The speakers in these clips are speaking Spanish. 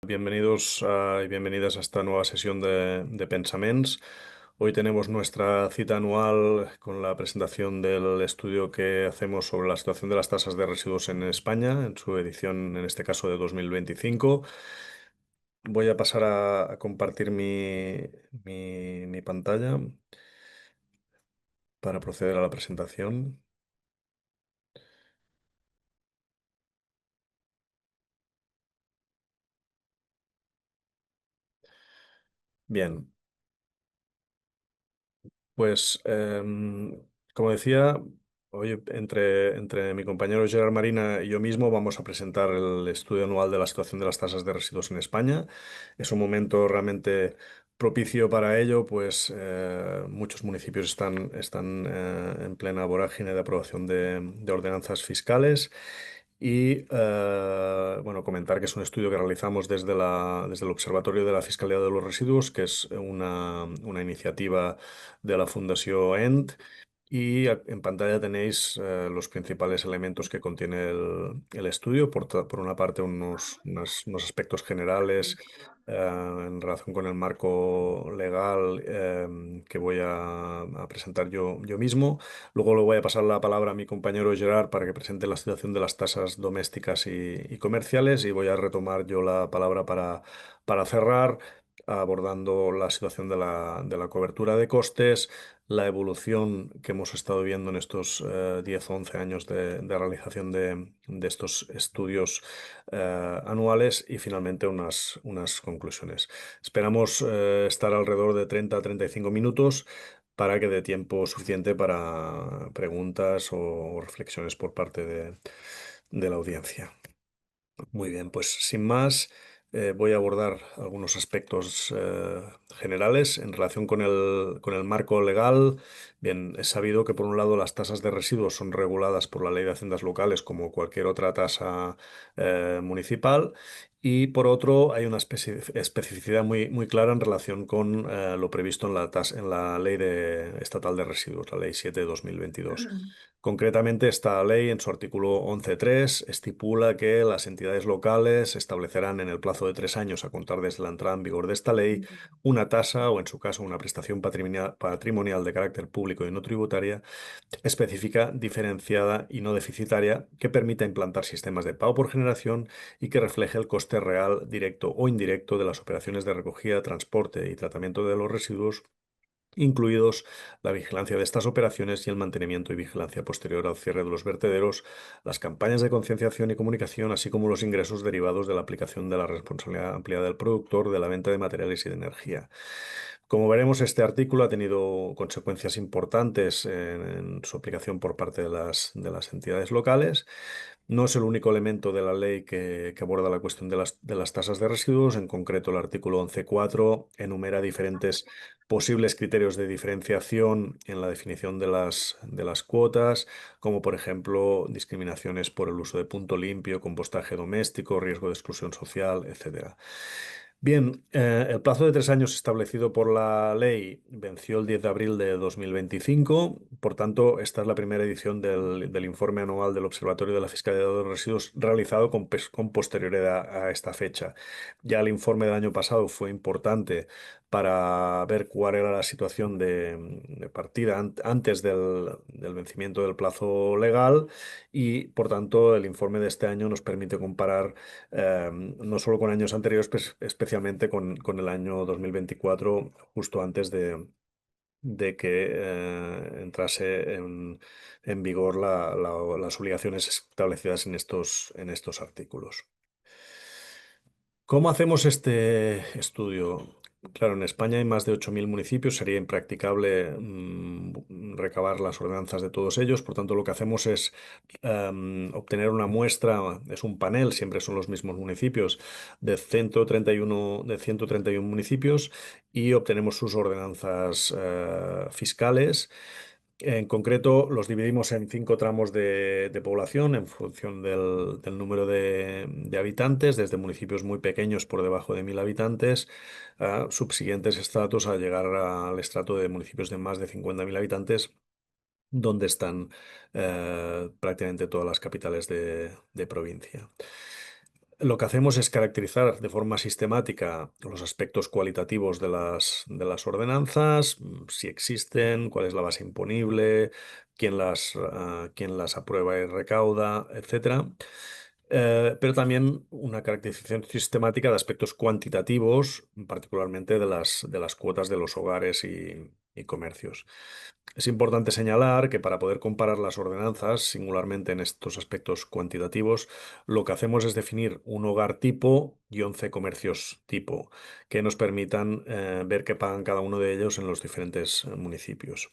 Bienvenidos y bienvenidas a esta nueva sesión de Pensaments. Hoy tenemos nuestra cita anual con la presentación del estudio que hacemos sobre la situación de las tasas de residuos en España, en su edición, en este caso, de 2025. Voy a pasar a compartir mi pantalla para proceder a la presentación. Bien, pues como decía, hoy entre mi compañero Gerard Marina y yo mismo vamos a presentar el estudio anual de la situación de las tasas de residuos en España. Es un momento realmente propicio para ello, pues muchos municipios están en plena vorágine de aprobación de ordenanzas fiscales. Y bueno, comentar que es un estudio que realizamos desde el Observatorio de la Fiscalidad de los Residuos, que es una iniciativa de la Fundación END. Y en pantalla tenéis los principales elementos que contiene el estudio. Por una parte, unos aspectos generales en relación con el marco legal que voy a presentar yo mismo. Luego le voy a pasar la palabra a mi compañero Gerard para que presente la situación de las tasas domésticas y comerciales, y voy a retomar yo la palabra para cerrar, abordando la situación de la cobertura de costes, la evolución que hemos estado viendo en estos 10 o 11 años de realización de estos estudios anuales, y finalmente unas conclusiones. Esperamos estar alrededor de 30 a 35 minutos para que dé tiempo suficiente para preguntas o reflexiones por parte de la audiencia. Muy bien, pues sin más, voy a abordar algunos aspectos generales en relación con el marco legal. Bien, es sabido que por un lado las tasas de residuos son reguladas por la Ley de Haciendas Locales como cualquier otra tasa municipal, y por otro hay una especificidad muy clara en relación con lo previsto en la Ley Estatal de Residuos, la Ley 7 de 2022. Concretamente, esta ley, en su artículo 11.3, estipula que las entidades locales establecerán en el plazo de 3 años a contar desde la entrada en vigor de esta ley una tasa o, en su caso, una prestación patrimonial de carácter público y no tributaria específica, diferenciada y no deficitaria, que permita implantar sistemas de pago por generación y que refleje el coste real, directo o indirecto, de las operaciones de recogida, transporte y tratamiento de los residuos, incluidos la vigilancia de estas operaciones y el mantenimiento y vigilancia posterior al cierre de los vertederos, las campañas de concienciación y comunicación, así como los ingresos derivados de la aplicación de la responsabilidad ampliada del productor, de la venta de materiales y de energía. Como veremos, este artículo ha tenido consecuencias importantes en su aplicación por parte de las entidades locales. No es el único elemento de la ley que aborda la cuestión de las tasas de residuos. En concreto, el artículo 11.4 enumera diferentes posibles criterios de diferenciación en la definición de las cuotas, como por ejemplo discriminaciones por el uso de punto limpio, compostaje doméstico, riesgo de exclusión social, etcétera. Bien, el plazo de 3 años establecido por la ley venció el 10 de abril de 2025. Por tanto, esta es la primera edición del informe anual del Observatorio de la Fiscalidad de los Residuos realizado con posterioridad a esta fecha. Ya el informe del año pasado fue importante para ver cuál era la situación de partida antes del vencimiento del plazo legal, y por tanto el informe de este año nos permite comparar no solo con años anteriores, pues especialmente con el año 2024, justo antes de que entrase en vigor las obligaciones establecidas en estos artículos. ¿Cómo hacemos este estudio? Claro, en España hay más de 8.000 municipios, sería impracticable recabar las ordenanzas de todos ellos. Por tanto, lo que hacemos es obtener una muestra, es un panel, siempre son los mismos municipios, de 131 municipios, y obtenemos sus ordenanzas fiscales. En concreto, los dividimos en 5 tramos de población en función del número de habitantes, desde municipios muy pequeños por debajo de 1.000 habitantes a subsiguientes estratos, a llegar al estrato de municipios de más de 50.000 habitantes, donde están prácticamente todas las capitales de provincia. Lo que hacemos es caracterizar de forma sistemática los aspectos cualitativos de las ordenanzas, si existen, cuál es la base imponible, quién las aprueba y recauda, etcétera. Pero también una caracterización sistemática de aspectos cuantitativos, particularmente de las cuotas de los hogares y comercios. Es importante señalar que para poder comparar las ordenanzas, singularmente en estos aspectos cuantitativos, lo que hacemos es definir un hogar tipo y 11 comercios tipo, que nos permitan ver qué pagan cada uno de ellos en los diferentes municipios.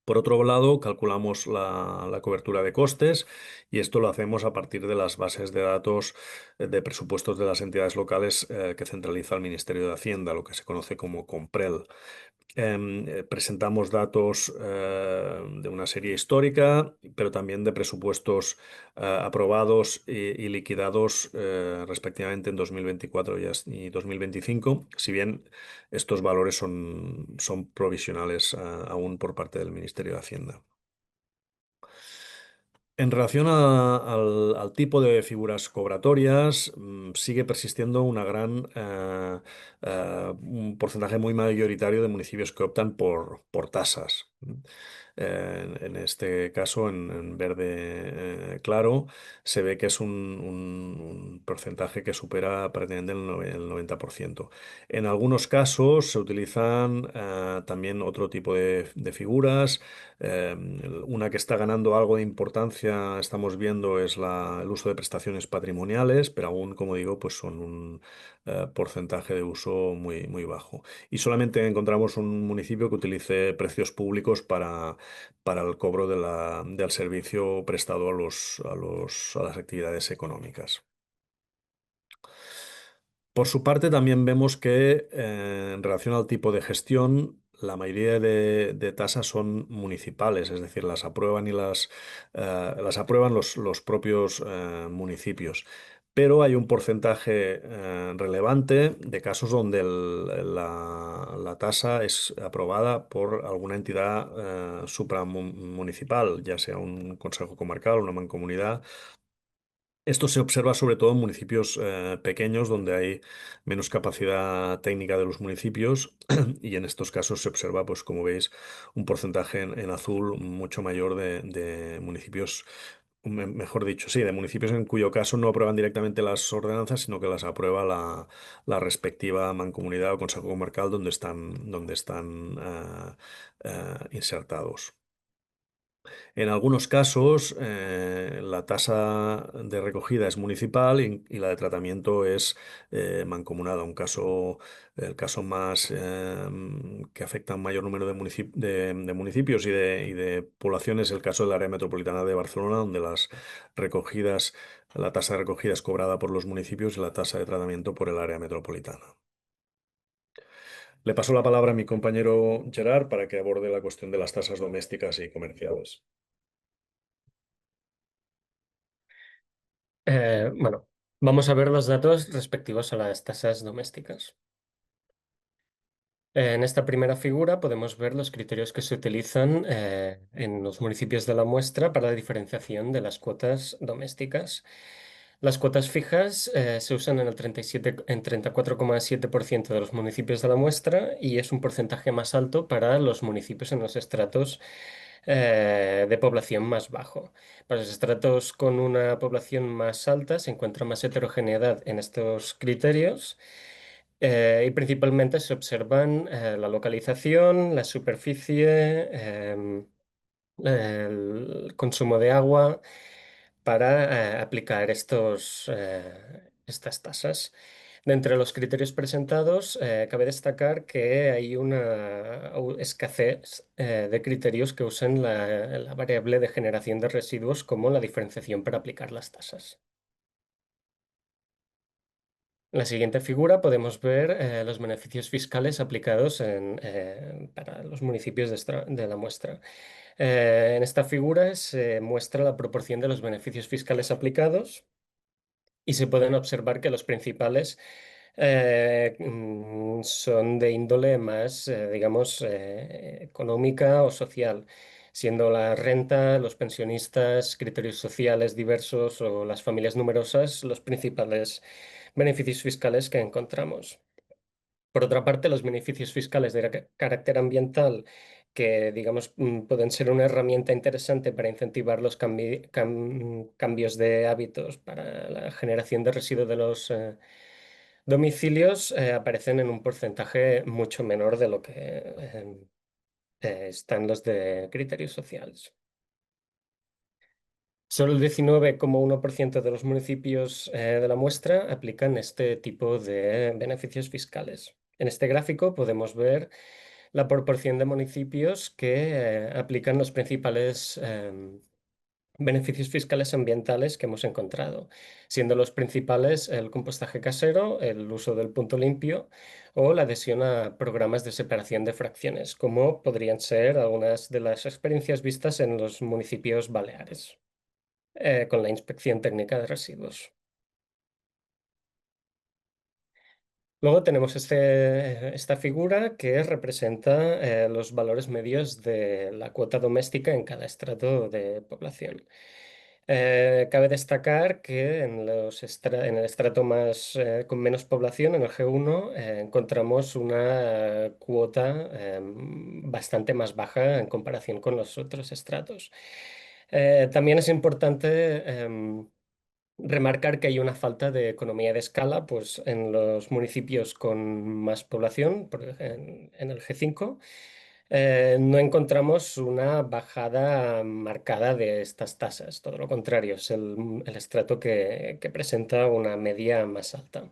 Por otro lado, calculamos la cobertura de costes y esto lo hacemos a partir de las bases de datos de presupuestos de las entidades locales que centraliza el Ministerio de Hacienda, lo que se conoce como Comprel. Presentamos datos de una serie histórica, pero también de presupuestos aprobados y liquidados respectivamente en 2024 y 2025, si bien estos valores son provisionales aún por parte del Ministerio de Hacienda. En relación al tipo de figuras cobratorias, sigue persistiendo un porcentaje muy mayoritario de municipios que optan por tasas. En este caso, en verde claro, se ve que es un porcentaje que supera prácticamente el 90%. En algunos casos se utilizan también otro tipo de figuras. Eh, una que está ganando algo de importancia, estamos viendo, es el uso de prestaciones patrimoniales, pero aún, como digo, pues son un porcentaje de uso muy bajo. Y solamente encontramos un municipio que utilice precios públicos para el cobro del servicio prestado a las actividades económicas. Por su parte, también vemos que en relación al tipo de gestión, la mayoría de tasas son municipales, es decir, las aprueban los propios municipios. Pero hay un porcentaje relevante de casos donde la tasa es aprobada por alguna entidad supramunicipal, ya sea un consejo comarcal, una mancomunidad. Esto se observa sobre todo en municipios pequeños donde hay menos capacidad técnica de los municipios y en estos casos se observa, pues como veis, un porcentaje en azul mucho mayor de municipios, mejor dicho, sí, de municipios en cuyo caso no aprueban directamente las ordenanzas, sino que las aprueba la respectiva mancomunidad o consejo comarcal donde están insertados. En algunos casos, la tasa de recogida es municipal y la de tratamiento es mancomunada. El caso más que afecta a un mayor número de municipios y de poblaciones es el caso del área metropolitana de Barcelona, donde la tasa de recogida es cobrada por los municipios y la tasa de tratamiento por el área metropolitana. Le paso la palabra a mi compañero Gerard para que aborde la cuestión de las tasas domésticas y comerciales. Bueno, vamos a ver los datos respectivos a las tasas domésticas. En esta primera figura podemos ver los criterios que se utilizan en los municipios de la muestra para la diferenciación de las cuotas domésticas. Las cuotas fijas se usan en el 34,7% de los municipios de la muestra y es un porcentaje más alto para los municipios en los estratos de población más bajo. Para los estratos con una población más alta se encuentra más heterogeneidad en estos criterios y principalmente se observan la localización, la superficie, el consumo de agua para aplicar estas tasas. De entre los criterios presentados, cabe destacar que hay una escasez de criterios que usen la variable de generación de residuos como la diferenciación para aplicar las tasas. En la siguiente figura podemos ver los beneficios fiscales aplicados para los municipios de la muestra. En esta figura se muestra la proporción de los beneficios fiscales aplicados y se pueden observar que los principales son de índole más, digamos, económica o social. siendo la renta, los pensionistas, criterios sociales diversos o las familias numerosas los principales beneficios fiscales que encontramos. Por otra parte, los beneficios fiscales de carácter ambiental, que digamos pueden ser una herramienta interesante para incentivar los cambios de hábitos para la generación de residuos de los domicilios, aparecen en un porcentaje mucho menor de lo que están los de criterios sociales. Solo el 19,1% de los municipios de la muestra aplican este tipo de beneficios fiscales. En este gráfico podemos ver la proporción de municipios que aplican los principales beneficios fiscales ambientales que hemos encontrado, siendo los principales el compostaje casero, el uso del punto limpio o la adhesión a programas de separación de fracciones, como podrían ser algunas de las experiencias vistas en los municipios baleares con la inspección técnica de residuos. Luego tenemos esta figura que representa los valores medios de la cuota doméstica en cada estrato de población. Cabe destacar que en el estrato con menos población, en el G1, encontramos una cuota bastante más baja en comparación con los otros estratos. También es importante remarcar que hay una falta de economía de escala, pues en los municipios con más población, en el G5, no encontramos una bajada marcada de estas tasas. Todo lo contrario, es el estrato que presenta una media más alta.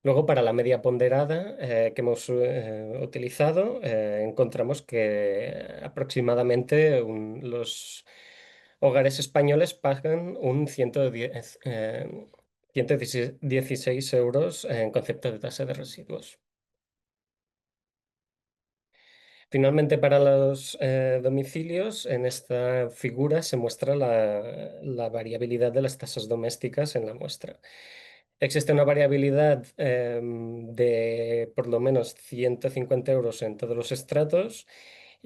Luego, para la media ponderada que hemos utilizado, encontramos que aproximadamente los hogares españoles pagan un 116 euros en concepto de tasa de residuos. Finalmente, para los domicilios, en esta figura se muestra la variabilidad de las tasas domésticas en la muestra. Existe una variabilidad de por lo menos 150 euros en todos los estratos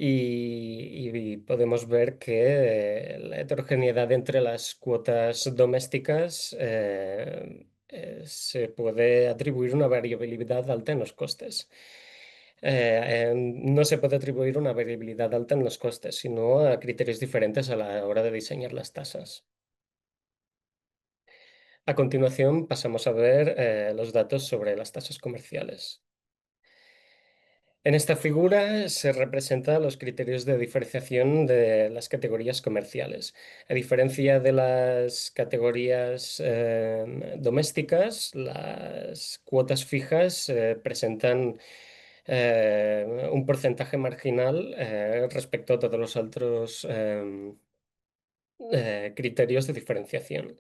y podemos ver que la heterogeneidad entre las cuotas domésticas se puede atribuir una variabilidad alta en los costes. No se puede atribuir una variabilidad alta en los costes, sino a criterios diferentes a la hora de diseñar las tasas. A continuación, pasamos a ver los datos sobre las tasas comerciales. En esta figura se representan los criterios de diferenciación de las categorías comerciales. A diferencia de las categorías domésticas, las cuotas fijas presentan un porcentaje marginal respecto a todos los otros criterios de diferenciación.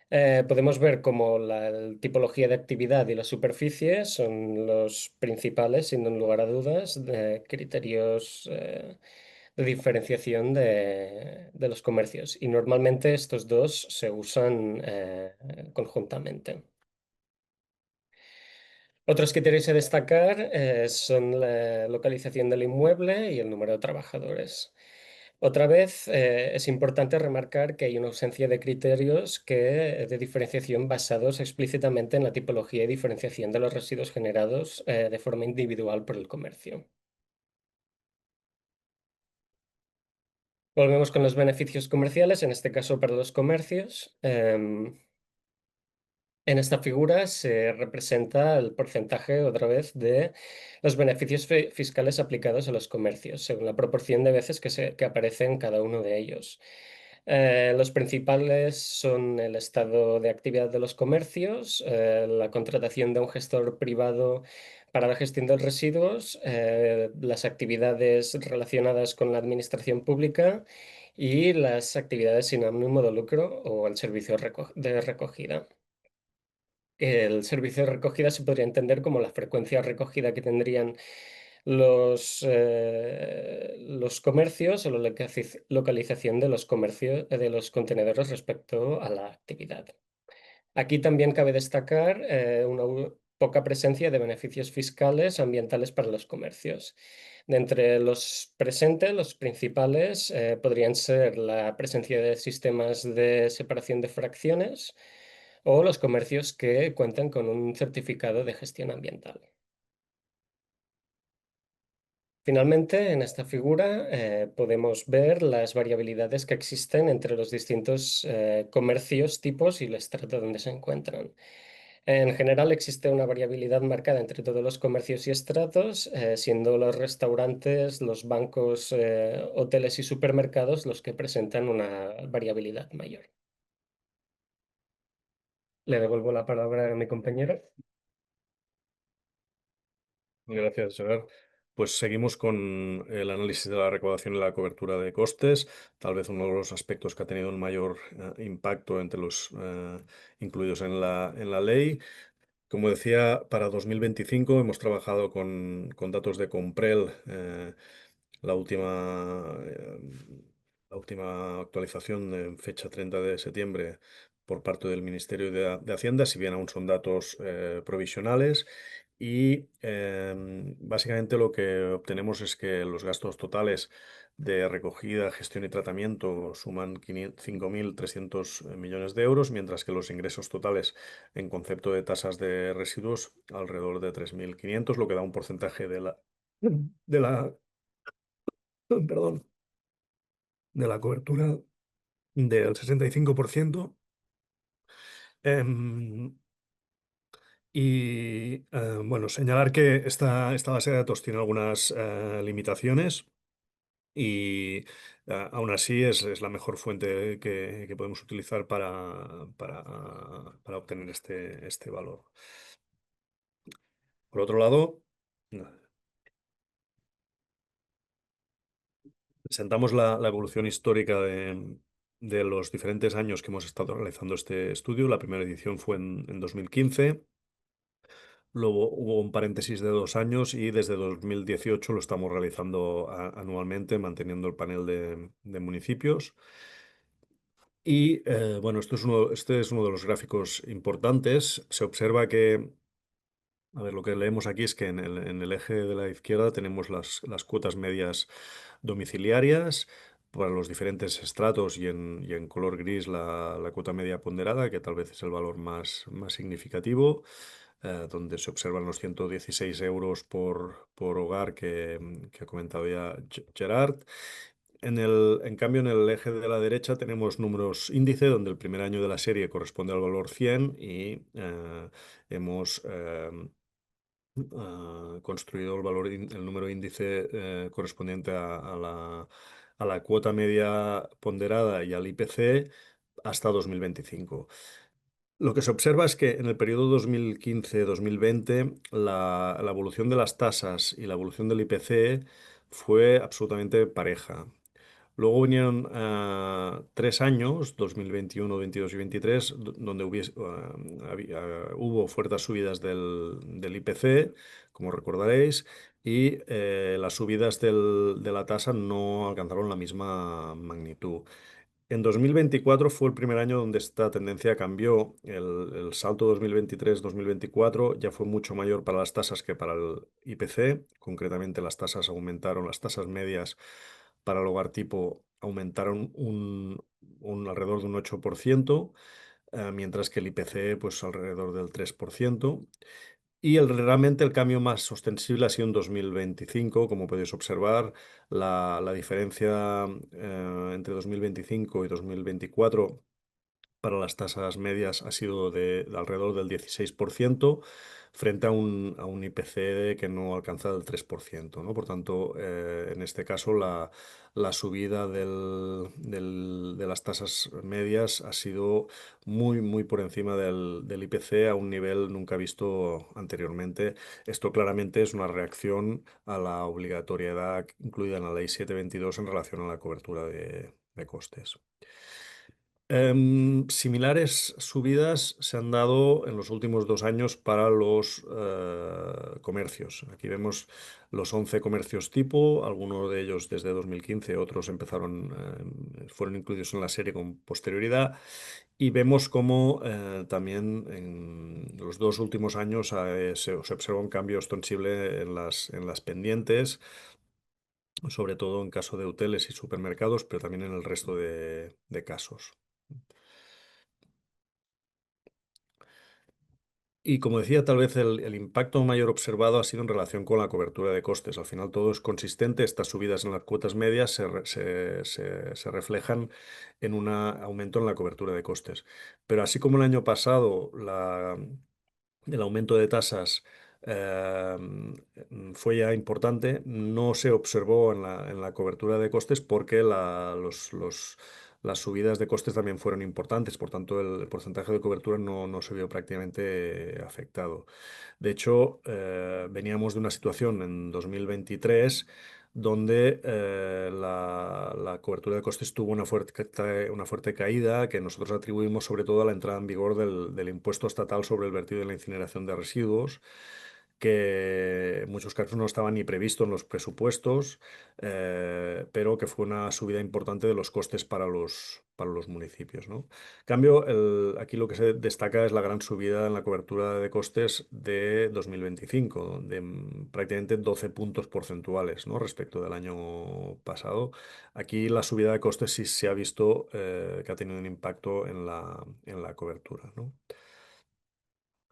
Podemos ver cómo la tipología de actividad y la superficie son los principales, sin lugar a dudas, de criterios de diferenciación de los comercios. Y normalmente estos dos se usan conjuntamente. Otros criterios a destacar son la localización del inmueble y el número de trabajadores. Otra vez, es importante remarcar que hay una ausencia de criterios de diferenciación basados explícitamente en la tipología y diferenciación de los residuos generados de forma individual por el comercio. Volvemos con los beneficios comerciales, en este caso para los comercios. En esta figura se representa el porcentaje, otra vez, de los beneficios fiscales aplicados a los comercios, según la proporción de veces que aparece en cada uno de ellos. Los principales son el estado de actividad de los comercios, la contratación de un gestor privado para la gestión de residuos, las actividades relacionadas con la administración pública y las actividades sin ánimo de lucro o el servicio de recogida. El servicio de recogida se podría entender como la frecuencia de recogida que tendrían los comercios o la localización de los comercios, de los contenedores respecto a la actividad. Aquí también cabe destacar poca presencia de beneficios fiscales ambientales para los comercios. De entre los presentes, los principales podrían ser la presencia de sistemas de separación de fracciones o los comercios que cuentan con un certificado de gestión ambiental. Finalmente, en esta figura podemos ver las variabilidades que existen entre los distintos comercios, tipos y el estrato donde se encuentran. En general existe una variabilidad marcada entre todos los comercios y estratos, siendo los restaurantes, los bancos, hoteles y supermercados los que presentan una variabilidad mayor. Le devuelvo la palabra a mi compañero. Gracias, Gerard. Pues seguimos con el análisis de la recaudación y la cobertura de costes, tal vez uno de los aspectos que ha tenido un mayor impacto entre los incluidos en la ley. Como decía, para 2025 hemos trabajado con datos de Comprel, la última, eh, la última actualización en fecha 30 de septiembre por parte del Ministerio de Hacienda, si bien aún son datos provisionales. Y básicamente lo que obtenemos es que los gastos totales de recogida, gestión y tratamiento suman 5.300 millones de euros, mientras que los ingresos totales en concepto de tasas de residuos alrededor de 3.500, lo que da un porcentaje de la, perdón, de la cobertura del 65%. Em, bueno, señalar que esta base de datos tiene algunas limitaciones y aún así es la mejor fuente que podemos utilizar para obtener este valor. Por otro lado, presentamos la evolución histórica de los diferentes años que hemos estado realizando este estudio. La primera edición fue en 2015. Luego hubo un paréntesis de 2 años y desde 2018 lo estamos realizando anualmente, manteniendo el panel de municipios. Y bueno, este es uno de los gráficos importantes. Se observa que, a ver, lo que leemos aquí es que en el eje de la izquierda tenemos las cuotas medias domiciliarias para los diferentes estratos y en color gris la cuota media ponderada, que tal vez es el valor más significativo, donde se observan los 116 euros por hogar que ha comentado ya Gerard. En cambio, en el eje de la derecha tenemos números índice, donde el primer año de la serie corresponde al valor 100 y hemos construido el número índice correspondiente a la cuota media ponderada y al IPC hasta 2025. Lo que se observa es que en el periodo 2015-2020 la evolución de las tasas y la evolución del IPC fue absolutamente pareja. Luego vinieron 3 años, 2021, 22 y 23, donde hubo fuertes subidas del IPC, como recordaréis, y las subidas de la tasa no alcanzaron la misma magnitud. En 2024 fue el primer año donde esta tendencia cambió. El salto 2023-2024 ya fue mucho mayor para las tasas que para el IPC. Concretamente, las tasas aumentaron, las tasas medias para el hogar tipo aumentaron alrededor de un 8%, mientras que el IPC pues alrededor del 3%. Y realmente el cambio más ostensible ha sido en 2025. Como podéis observar, la diferencia entre 2025 y 2024 para las tasas medias ha sido de alrededor del 16%, frente a un IPC que no alcanza el 3%, ¿no? Por tanto, en este caso, la subida de las tasas medias ha sido muy, muy por encima del IPC a un nivel nunca visto anteriormente. Esto claramente es una reacción a la obligatoriedad incluida en la Ley 722 en relación a la cobertura de costes. Similares subidas se han dado en los últimos 2 años para los comercios. Aquí vemos los 11 comercios tipo, algunos de ellos desde 2015, otros fueron incluidos en la serie con posterioridad. Y vemos cómo también en los 2 últimos años se observa un cambio ostensible en las pendientes, sobre todo en caso de hoteles y supermercados, pero también en el resto de casos. Y como decía, tal vez el impacto mayor observado ha sido en relación con la cobertura de costes. Al final todo es consistente. Estas subidas en las cuotas medias se reflejan en un aumento en la cobertura de costes. Pero así como el año pasado el aumento de tasas eh, fue ya importante, no se observó en la cobertura de costes porque las subidas de costes también fueron importantes, por tanto el porcentaje de cobertura no se vio prácticamente afectado. De hecho, veníamos de una situación en 2023 donde la cobertura de costes tuvo una fuerte caída que nosotros atribuimos sobre todo a la entrada en vigor del impuesto estatal sobre el vertido y la incineración de residuos, que en muchos casos no estaba ni previsto en los presupuestos, pero que fue una subida importante de los costes para los municipios, ¿no? Cambio, aquí lo que se destaca es la gran subida en la cobertura de costes de 2025, de prácticamente 12 puntos porcentuales, ¿no? Respecto del año pasado. Aquí la subida de costes sí se ha visto que ha tenido un impacto en la cobertura, ¿no?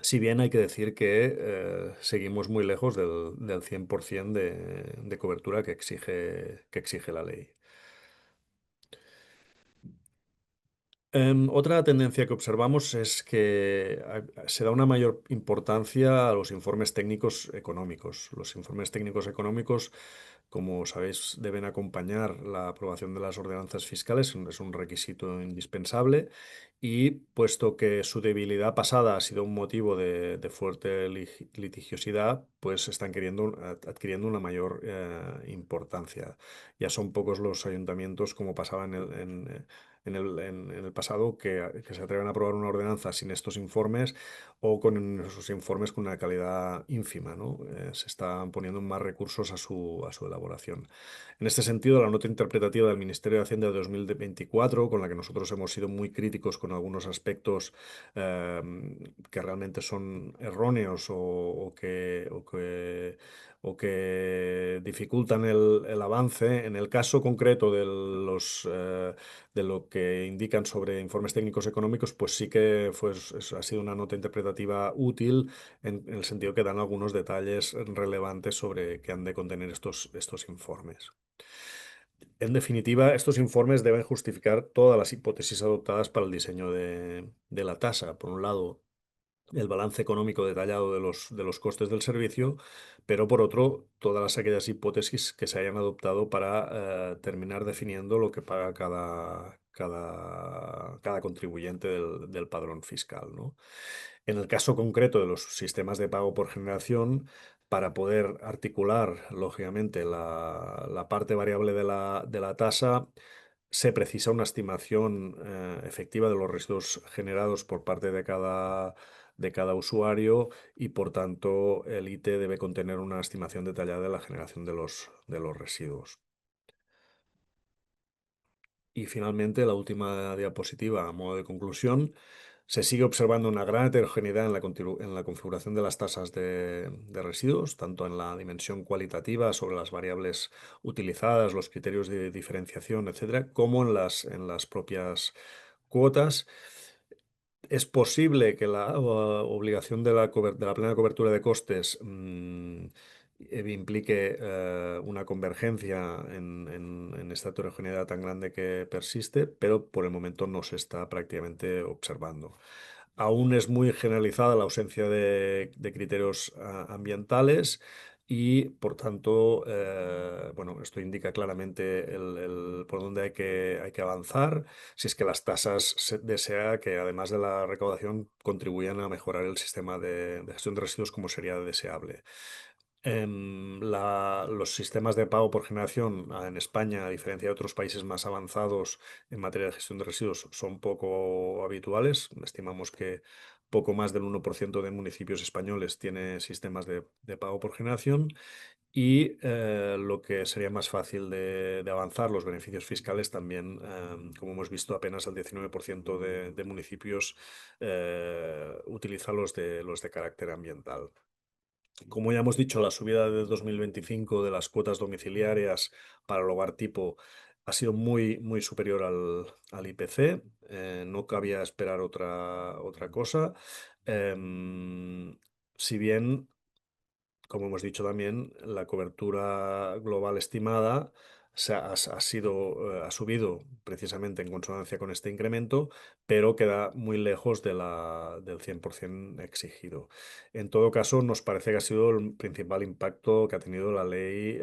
Si bien hay que decir que seguimos muy lejos del 100% de cobertura que exige la ley. Otra tendencia que observamos es que se da una mayor importancia a los informes técnicos económicos. Los informes técnicos económicos, como sabéis, deben acompañar la aprobación de las ordenanzas fiscales, es un requisito indispensable, y puesto que su debilidad pasada ha sido un motivo de fuerte litigiosidad, pues están adquiriendo una mayor importancia. Ya son pocos los ayuntamientos, como pasaba en el pasado, que se atreven a aprobar una ordenanza sin estos informes o con esos informes con una calidad ínfima, ¿no? Se están poniendo más recursos a su elaboración. En este sentido, la nota interpretativa del Ministerio de Hacienda de 2024, con la que nosotros hemos sido muy críticos con algunos aspectos eh, que realmente son erróneos o que dificultan el avance. En el caso concreto de lo que indican sobre informes técnicos económicos, pues sí que ha sido una nota interpretativa útil en el sentido que dan algunos detalles relevantes sobre qué han de contener estos informes. En definitiva, estos informes deben justificar todas las hipótesis adoptadas para el diseño de la tasa. Por un lado, el balance económico detallado de los costes del servicio, pero por otro, todas aquellas hipótesis que se hayan adoptado para terminar definiendo lo que paga cada contribuyente del padrón fiscal, ¿no? En el caso concreto de los sistemas de pago por generación, para poder articular, lógicamente, la parte variable de la tasa, se precisa una estimación efectiva de los residuos generados por parte de cada usuario y, por tanto, el IT debe contener una estimación detallada de la generación de los residuos. Y finalmente, la última diapositiva a modo de conclusión. Se sigue observando una gran heterogeneidad en la configuración de las tasas de residuos, tanto en la dimensión cualitativa sobre las variables utilizadas, los criterios de diferenciación, etcétera, como en las propias cuotas. Es posible que la obligación de la plena cobertura de costes implique una convergencia en esta heterogeneidad tan grande que persiste, pero por el momento no se está prácticamente observando. Aún es muy generalizada la ausencia de criterios ambientales y, por tanto, bueno, esto indica claramente por dónde hay que avanzar si es que las tasas se desea que, además de la recaudación, contribuyan a mejorar el sistema de gestión de residuos como sería deseable. Los sistemas de pago por generación en España, a diferencia de otros países más avanzados en materia de gestión de residuos, son poco habituales. Estimamos que poco más del 1% de municipios españoles tiene sistemas de pago por generación y lo que sería más fácil de avanzar, los beneficios fiscales también, como hemos visto, apenas el 19% de municipios utiliza los de carácter ambiental. Como ya hemos dicho, la subida de 2025 de las cuotas domiciliarias para el hogar tipo ha sido muy superior al IPC. No cabía esperar otra cosa. Si bien, como hemos dicho también, la cobertura global estimada ha subido precisamente en consonancia con este incremento, pero queda muy lejos del 100% exigido. En todo caso, nos parece que ha sido el principal impacto que ha tenido la ley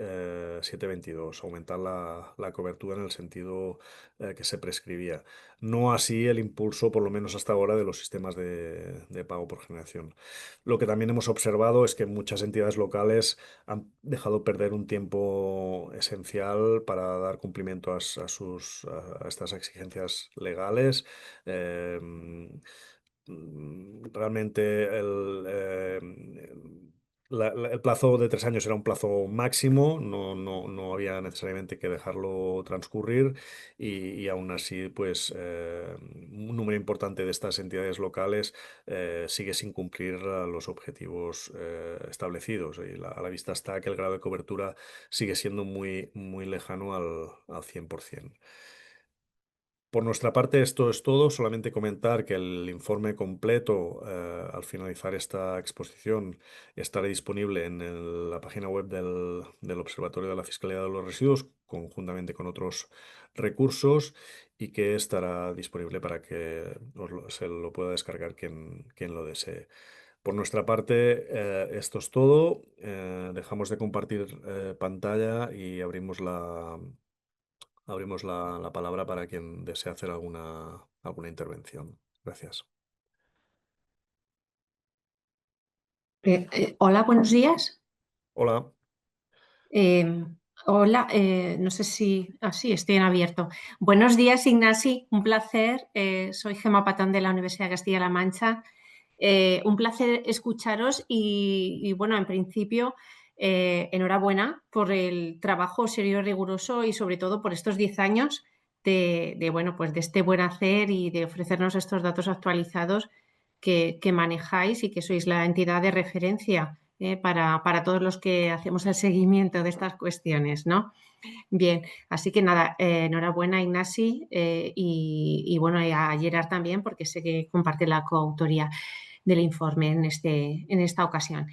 722, aumentar la cobertura en el sentido que se prescribía. No así el impulso, por lo menos hasta ahora, de los sistemas de pago por generación. Lo que también hemos observado es que muchas entidades locales han dejado perder un tiempo esencial para dar cumplimiento a estas exigencias legales. Eh, Realmente el plazo de 3 años era un plazo máximo, no había necesariamente que dejarlo transcurrir y aún así, pues un número importante de estas entidades locales sigue sin cumplir los objetivos establecidos. A la vista está que el grado de cobertura sigue siendo muy lejano al 100%. Por nuestra parte, esto es todo. Solamente comentar que el informe completo, al finalizar esta exposición, estará disponible en la página web del Observatorio de la Fiscalidad de los Residuos, conjuntamente con otros recursos, y que estará disponible para que se lo pueda descargar quien lo desee. Por nuestra parte, esto es todo. Dejamos de compartir pantalla y abrimos la palabra para quien desee hacer alguna intervención. Gracias. Hola, buenos días. Hola. Eh, Hola, no sé si... sí, estoy en abierto. Buenos días, Ignasi. Un placer. Soy Gema Patán de la Universidad de Castilla-La Mancha. Un placer escucharos bueno, en principio, enhorabuena por el trabajo serio y riguroso y sobre todo por estos 10 años bueno, pues de este buen hacer y de ofrecernos estos datos actualizados que manejáis y que sois la entidad de referencia para todos los que hacemos el seguimiento de estas cuestiones, ¿no? Bien, así que nada, enhorabuena Ignasi bueno, y a Gerard también porque sé que comparte la coautoría del informe en esta ocasión.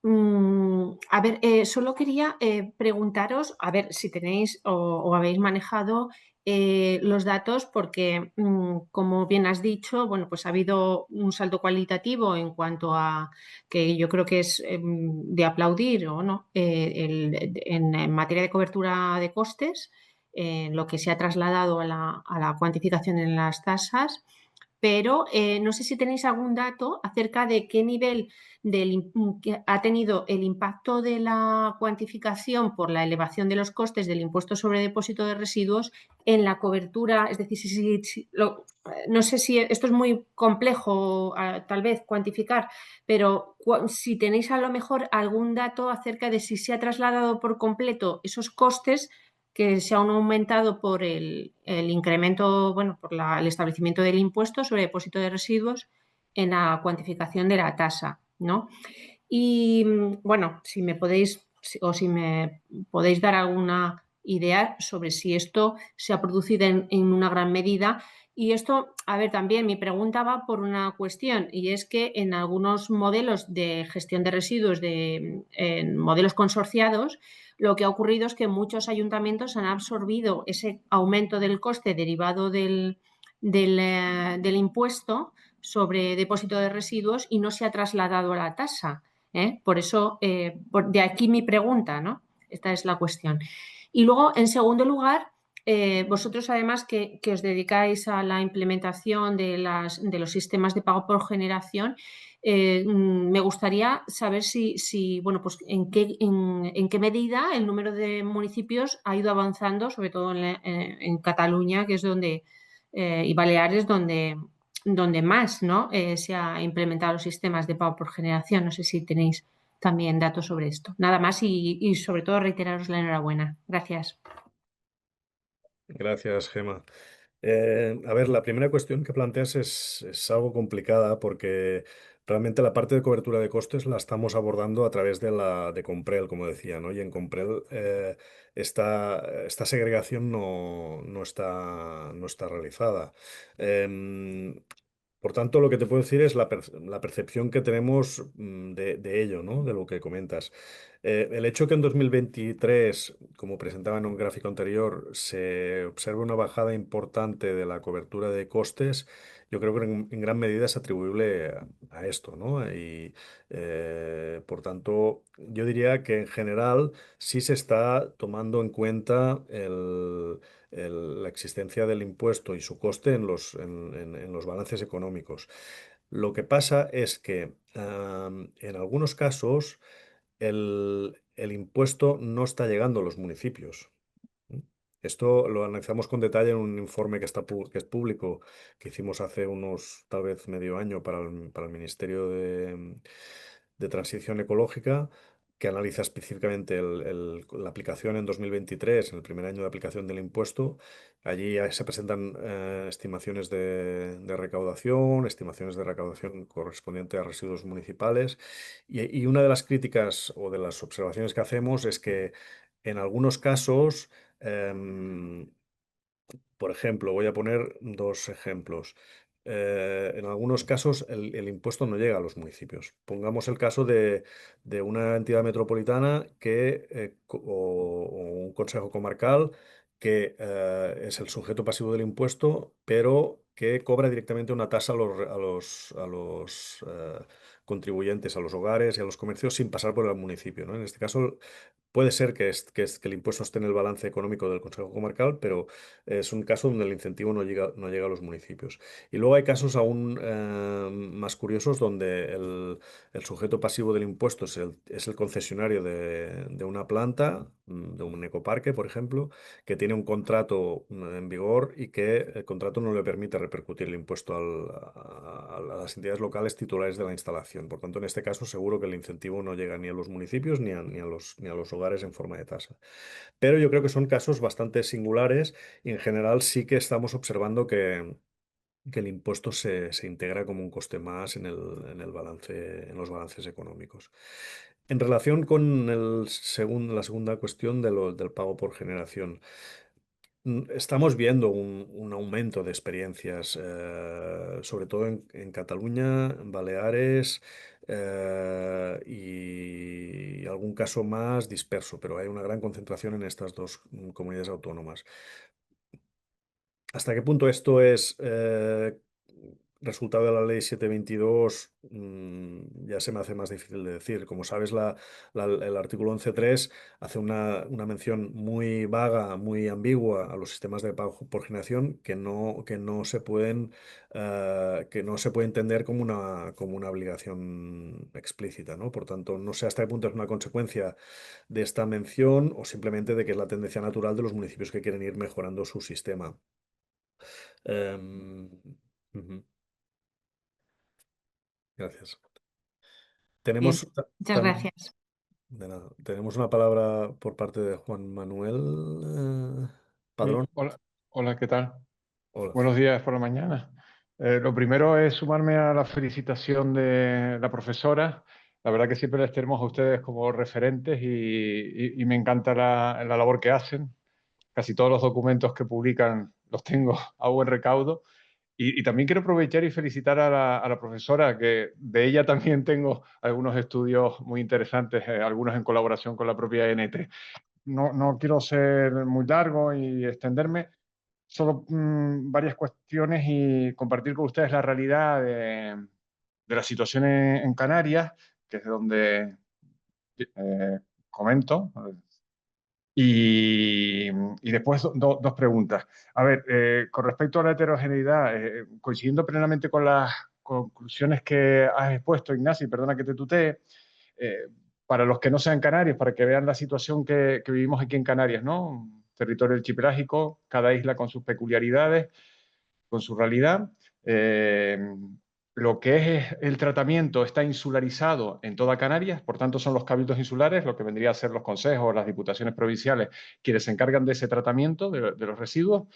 A ver, solo quería preguntaros, a ver si tenéis o habéis manejado los datos, porque como bien has dicho, bueno, pues ha habido un salto cualitativo en cuanto a que yo creo que es de aplaudir o no, en materia de cobertura de costes, lo que se ha trasladado a la cuantificación en las tasas, pero no sé si tenéis algún dato acerca de qué nivel que ha tenido el impacto de la cuantificación por la elevación de los costes del impuesto sobre depósito de residuos en la cobertura. Es decir, no sé si esto es muy complejo, tal vez cuantificar, pero si tenéis a lo mejor algún dato acerca de si se ha trasladado por completo esos costes que se han aumentado por el incremento, bueno, por el establecimiento del impuesto sobre depósito de residuos en la cuantificación de la tasa, ¿no? Y bueno, si me podéis dar alguna idea sobre si esto se ha producido en una gran medida. Y esto, a ver, también mi pregunta va por una cuestión, y es que en algunos modelos de gestión de residuos, en modelos consorciados, lo que ha ocurrido es que muchos ayuntamientos han absorbido ese aumento del coste derivado del impuesto sobre depósito de residuos y no se ha trasladado a la tasa. Por eso, de aquí mi pregunta, ¿no? Esta es la cuestión. Y luego, en segundo lugar, vosotros, además, que os dedicáis a la implementación de los sistemas de pago por generación, me gustaría saber bueno, pues en qué medida el número de municipios ha ido avanzando, sobre todo en Cataluña, que es donde, y Baleares, donde más, ¿no? Se ha implementado los sistemas de pago por generación. No sé si tenéis también datos sobre esto. Nada más y sobre todo reiteraros la enhorabuena. Gracias. Gracias, Gema. A ver, la primera cuestión que planteas es algo complicada porque realmente la parte de cobertura de costes la estamos abordando a través de Comprel, como decía, ¿no? Y en Comprel esta segregación no está realizada. Em, por tanto, lo que te puedo decir es la percepción que tenemos de ello, ¿no? De lo que comentas. El hecho que en 2023, como presentaba en un gráfico anterior, se observa una bajada importante de la cobertura de costes, yo creo que en gran medida es atribuible a esto, ¿no? Y por tanto, yo diría que en general sí se está tomando en cuenta la existencia del impuesto y su coste en los balances económicos. Lo que pasa es que en algunos casos el impuesto no está llegando a los municipios. ¿Mm? Esto lo analizamos con detalle en un informe que es público, que hicimos hace tal vez medio año para el Ministerio de Transición Ecológica, que analiza específicamente la aplicación en 2023, en el primer año de aplicación del impuesto. Allí se presentan estimaciones de recaudación, estimaciones de recaudación correspondiente a residuos municipales. Y una de las críticas o de las observaciones que hacemos es que en algunos casos, em, por ejemplo, voy a poner dos ejemplos. En algunos casos el impuesto no llega a los municipios. Pongamos el caso de una entidad metropolitana o un consejo comarcal que es el sujeto pasivo del impuesto, pero que cobra directamente una tasa a los contribuyentes, a los hogares y a los comercios sin pasar por el municipio, ¿no? En este caso, puede ser que el impuesto esté en el balance económico del Consejo Comarcal, pero es un caso donde el incentivo no llega a los municipios. Y luego hay casos aún más curiosos donde el sujeto pasivo del impuesto es el concesionario de una planta, de un ecoparque, por ejemplo, que tiene un contrato en vigor y que el contrato no le permite repercutir el impuesto a las entidades locales titulares de la instalación. Por tanto, en este caso, seguro que el incentivo no llega ni a los municipios ni a los hogares en forma de tasa. Pero yo creo que son casos bastante singulares y en general sí que estamos observando que el impuesto se integra como un coste más en el balance, en los balances económicos. En relación con la segunda cuestión del pago por generación, estamos viendo un aumento de experiencias, sobre todo en Cataluña, en Baleares, y algún caso más disperso, pero hay una gran concentración en estas dos comunidades autónomas. ¿Hasta qué punto esto es resultado de la ley 722? Ya se me hace más difícil de decir. Como sabes, el artículo 11.3 hace una mención muy vaga, muy ambigua a los sistemas de pago por generación que no se puede entender como una obligación explícita, ¿no? Por tanto, no sé hasta qué punto es una consecuencia de esta mención o simplemente de que es la tendencia natural de los municipios que quieren ir mejorando su sistema. Em, ujú, Gracias. Bien, Tenemos muchas también, gracias. de nada, tenemos una palabra por parte de Juan Manuel Sí, Padrón. hola, hola, ¿qué tal? Hola. Buenos días por la mañana. Lo primero es sumarme a la felicitación de la profesora. La verdad que siempre les tenemos a ustedes como referentes y me encanta la labor que hacen. Casi todos los documentos que publican los tengo a buen recaudo. Y también quiero aprovechar y felicitar a la profesora, que de ella también tengo algunos estudios muy interesantes, algunos en colaboración con la propia ENT. No quiero ser muy largo y extenderme, solo varias cuestiones y compartir con ustedes la realidad de la situación en Canarias, que es de donde comento. Y después dos preguntas. A ver, con respecto a la heterogeneidad, coincidiendo plenamente con las conclusiones que has expuesto, Ignacio, perdona que te tutee, eh, para los que no sean canarios, para que vean la situación que vivimos aquí en Canarias, ¿no? Territorio archipelágico, cada isla con sus peculiaridades, con su realidad. Lo que es el tratamiento está insularizado en toda Canarias, por tanto son los cabildos insulares, lo que vendría a ser los consejos, las diputaciones provinciales, quienes se encargan de ese tratamiento de los residuos.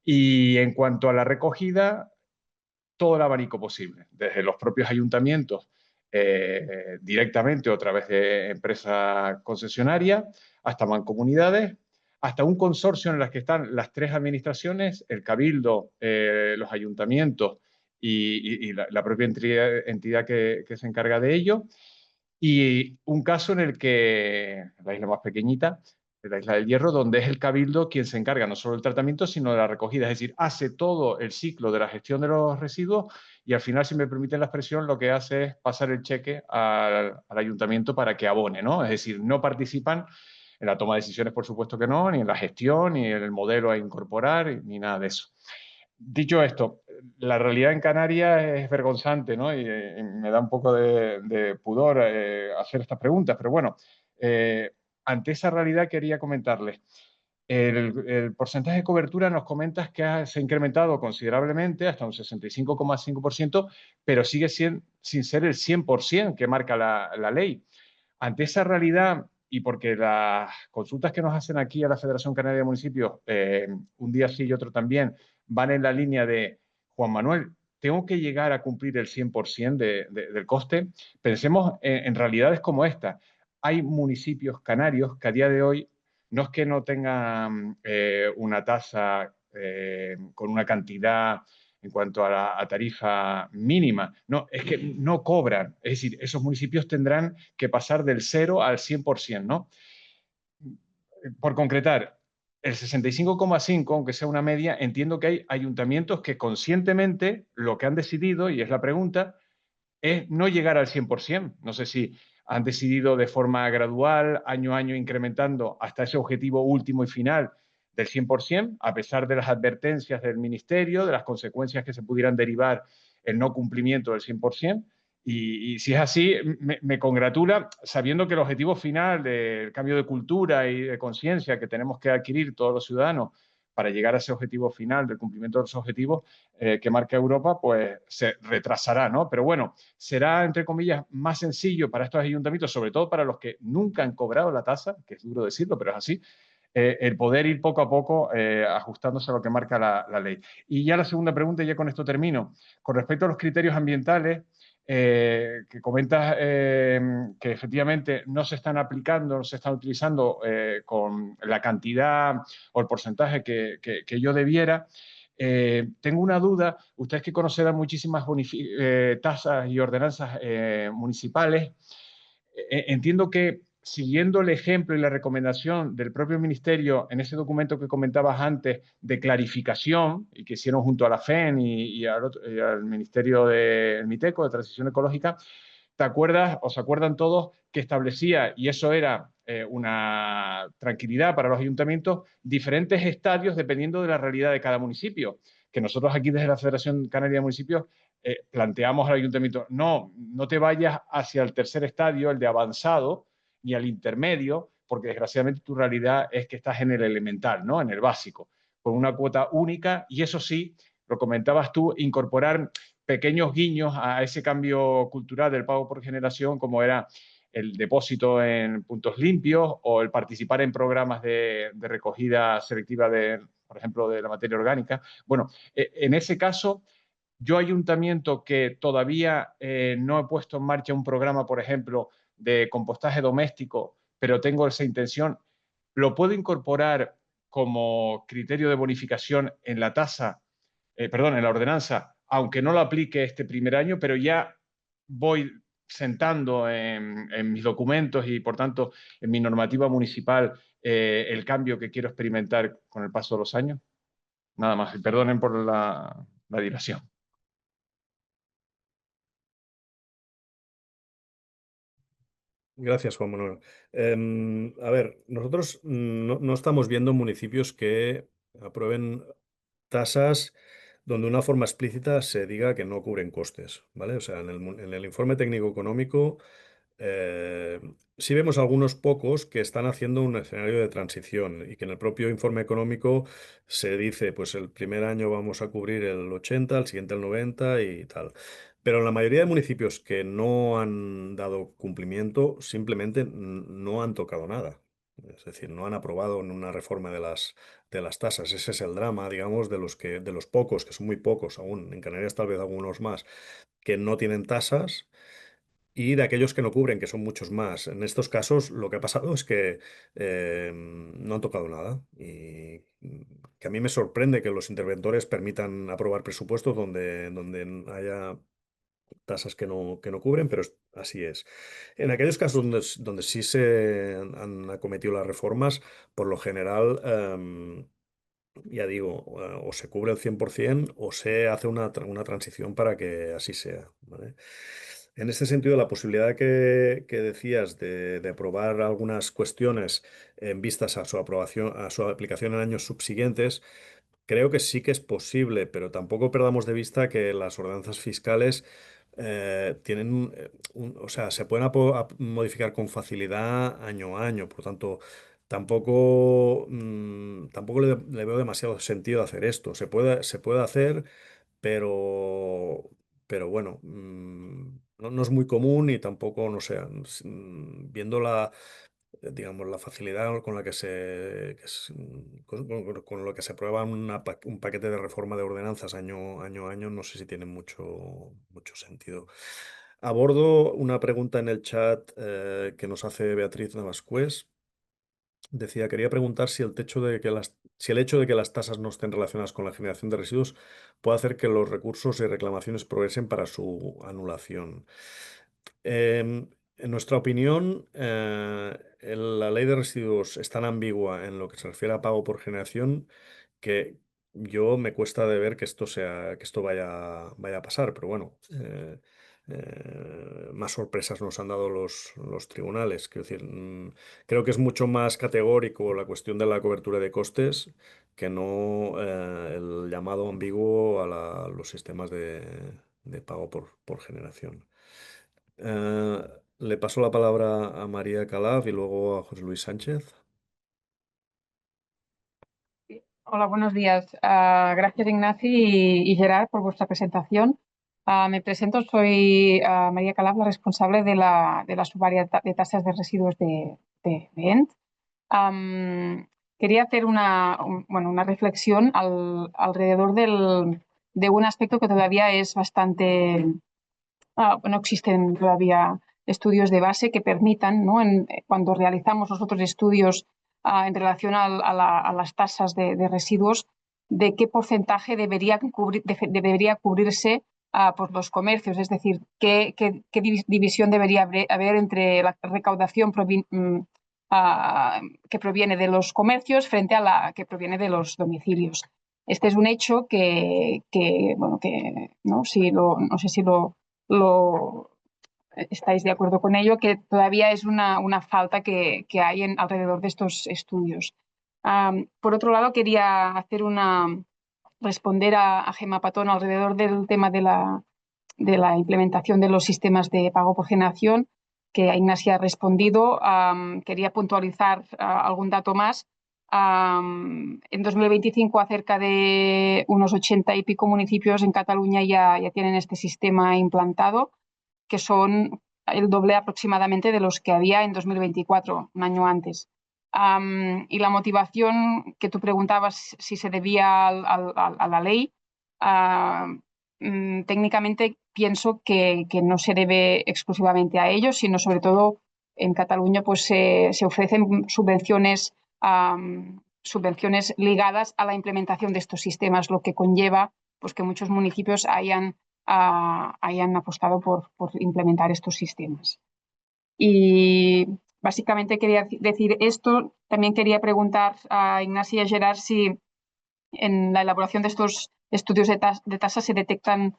Y en cuanto a la recogida, todo el abanico posible, desde los propios ayuntamientos directamente o a través de empresas concesionarias, hasta mancomunidades, hasta un consorcio en el que están las tres administraciones, el Cabildo, los ayuntamientos y la propia entidad que se encarga de ello. Y un caso en el que, la isla más pequeñita, la isla del Hierro, donde es el Cabildo quien se encarga no solo del tratamiento, sino de la recogida. Es decir, hace todo el ciclo de la gestión de los residuos y al final, si me permiten la expresión, lo que hace es pasar el cheque al ayuntamiento para que abone, ¿no? Es decir, no participan en la toma de decisiones, por supuesto que no, ni en la gestión, ni en el modelo a incorporar, ni nada de eso. Dicho esto, la realidad en Canarias es vergonzante, ¿no? Y me da un poco de pudor hacer estas preguntas, pero bueno, eh, ante esa realidad quería comentarles. El porcentaje de cobertura nos comentas que se ha incrementado considerablemente hasta un 65,5%, pero sigue sin ser el 100% que marca la ley. Ante esa realidad, y porque las consultas que nos hacen aquí a la Federación Canaria de Municipios, un día sí y otro también, van en la línea de, Juan Manuel, tengo que llegar a cumplir el 100% del coste. Pensemos en realidades como esta. Hay municipios canarios que a día de hoy no es que no tengan una tasa con una cantidad en cuanto a la tarifa mínima. No, es que no cobran. Es decir, esos municipios tendrán que pasar del 0 al 100%, ¿no? Por concretar, el 65,5, aunque sea una media, entiendo que hay ayuntamientos que conscientemente lo que han decidido, y es la pregunta, es no llegar al 100%. No sé si han decidido de forma gradual, año a año, incrementando hasta ese objetivo último y final del 100%, a pesar de las advertencias del Ministerio, de las consecuencias que se pudieran derivar el no cumplimiento del 100%. Y si es así, me congratula sabiendo que el objetivo final del cambio de cultura y de conciencia que tenemos que adquirir todos los ciudadanos para llegar a ese objetivo final del cumplimiento de los objetivos que marca Europa, pues se retrasará, ¿no? Pero bueno, será, entre comillas, más sencillo para estos ayuntamientos, sobre todo para los que nunca han cobrado la tasa, que es duro decirlo, pero es así, el poder ir poco a poco ajustándose a lo que marca la ley. Y ya la segunda pregunta, y ya con esto termino. Con respecto a los criterios ambientales, que comentas que efectivamente no se están aplicando, no se están utilizando con la cantidad o el porcentaje que yo debiera. Tengo una duda, ustedes que conocerán muchísimas tasas y ordenanzas municipales, entiendo que siguiendo el ejemplo y la recomendación del propio Ministerio en ese documento que comentabas antes de clarificación y que hicieron junto a la FEN y al Ministerio del MITECO, de Transición Ecológica, ¿te acuerdas o se acuerdan todos que establecía, y eso era una tranquilidad para los ayuntamientos, diferentes estadios dependiendo de la realidad de cada municipio? Que nosotros aquí desde la Federación Canaria de Municipios planteamos al ayuntamiento, no te vayas hacia el tercer estadio, el de avanzado, ni al intermedio, porque desgraciadamente tu realidad es que estás en el elemental, ¿no? En el básico, con una cuota única, y eso sí, lo comentabas tú, incorporar pequeños guiños a ese cambio cultural del pago por generación, como era el depósito en puntos limpios o el participar en programas de recogida selectiva por ejemplo, de la materia orgánica. Bueno, en ese caso, yo ayuntamiento que todavía no he puesto en marcha un programa, por ejemplo, de compostaje doméstico, pero tengo esa intención, ¿lo puedo incorporar como criterio de bonificación en la tasa, perdón, en la ordenanza, aunque no lo aplique este primer año, pero ya voy sentando en mis documentos y, por tanto, en mi normativa municipal el cambio que quiero experimentar con el paso de los años? Nada más, y perdonen por la dilación. Gracias, Juan Manuel. A ver, nosotros no estamos viendo municipios que aprueben tasas donde de una forma explícita se diga que no cubren costes, ¿vale? O sea, en el informe técnico económico eh, sí vemos algunos pocos que están haciendo un escenario de transición y que en el propio informe económico se dice, pues el primer año vamos a cubrir el 80, el siguiente el 90 y tal. Pero en la mayoría de municipios que no han dado cumplimiento, simplemente no han tocado nada. Es decir, no han aprobado una reforma de las tasas. Ese es el drama, digamos, de los pocos, que son muy pocos aún, en Canarias tal vez algunos más, que no tienen tasas y de aquellos que no cubren, que son muchos más. En estos casos, lo que ha pasado es que no han tocado nada. Y que a mí me sorprende que los interventores permitan aprobar presupuestos donde haya tasas que no cubren, pero así es. En aquellos casos donde sí se han acometido las reformas, por lo general, ya digo, o se cubre el 100% o se hace una transición para que así sea, ¿vale? En este sentido, la posibilidad que decías de aprobar algunas cuestiones en vistas a su aprobación, a su aplicación en años subsiguientes, creo que sí que es posible, pero tampoco perdamos de vista que las ordenanzas fiscales tienen, o sea, se pueden modificar con facilidad año a año. Por tanto, tampoco le veo demasiado sentido hacer esto. Se puede hacer, pero, pero bueno, no es muy común y tampoco, no sé, viendo digamos, la facilidad con la con lo que se aprueba un paquete de reforma de ordenanzas año a año, no sé si tiene mucho sentido. Abordo una pregunta en el chat que nos hace Beatriz Navascués. Decía, quería preguntar si si el hecho de que las tasas no estén relacionadas con la generación de residuos puede hacer que los recursos y reclamaciones progresen para su anulación. En nuestra opinión, la ley de residuos es tan ambigua en lo que se refiere a pago por generación que yo me cuesta de ver que que esto vaya a pasar, pero bueno, más sorpresas nos han dado los tribunales. Quiero decir, creo que es mucho más categórico la cuestión de la cobertura de costes que no el llamado ambiguo a los sistemas de pago por generación. Le paso la palabra a María Calaf y luego a José Luis Sánchez. Hola, buenos días. Gracias, Ignasi y Gerard, por vuestra presentación. Me presento, soy María Calaf, la responsable de la subárea de tasas de residuos de ENT. Quería hacer una reflexión alrededor de un aspecto que todavía es bastante... no existen todavía estudios de base que permitan, ¿no? Cuando realizamos nosotros estudios en relación a las tasas de residuos, de qué porcentaje debería cubrirse por los comercios, es decir, qué división debería haber entre la recaudación que proviene de los comercios frente a la que proviene de los domicilios. Este es un hecho no sé si lo estáis de acuerdo con ello, que todavía es una falta que hay alrededor de estos estudios. Por otro lado, quería responder a Gemma Patón alrededor del tema de la implementación de los sistemas de pago por generación, que Ignasi ha respondido. Quería puntualizar algún dato más. En 2025 cerca de unos 80 y pico municipios en Cataluña ya tienen este sistema implantado, que son el doble aproximadamente de los que había en 2024, un año antes. Y la motivación que tú preguntabas si se debía a la ley, técnicamente pienso que no se debe exclusivamente a ellos, sino sobre todo en Cataluña pues se ofrecen subvenciones ligadas a la implementación de estos sistemas, lo que conlleva pues que muchos municipios hayan apostado por implementar estos sistemas. Y básicamente quería decir esto. También quería preguntar a Ignasi y a Gerard si en la elaboración de estos estudios de tasas se detectan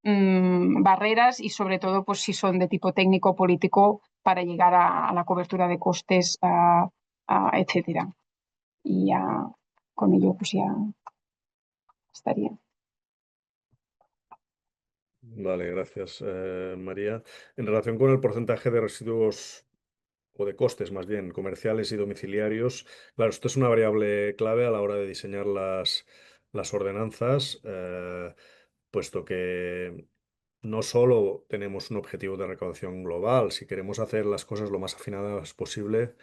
barreras y sobre todo pues, si son de tipo técnico-político para llegar a la cobertura de costes, etcétera. Y ya con ello pues ya estaría. Vale, gracias, María. En relación con el porcentaje de residuos o de costes más bien comerciales y domiciliarios, claro, esto es una variable clave a la hora de diseñar las ordenanzas, puesto que no solo tenemos un objetivo de recaudación global, si queremos hacer las cosas lo más afinadas posible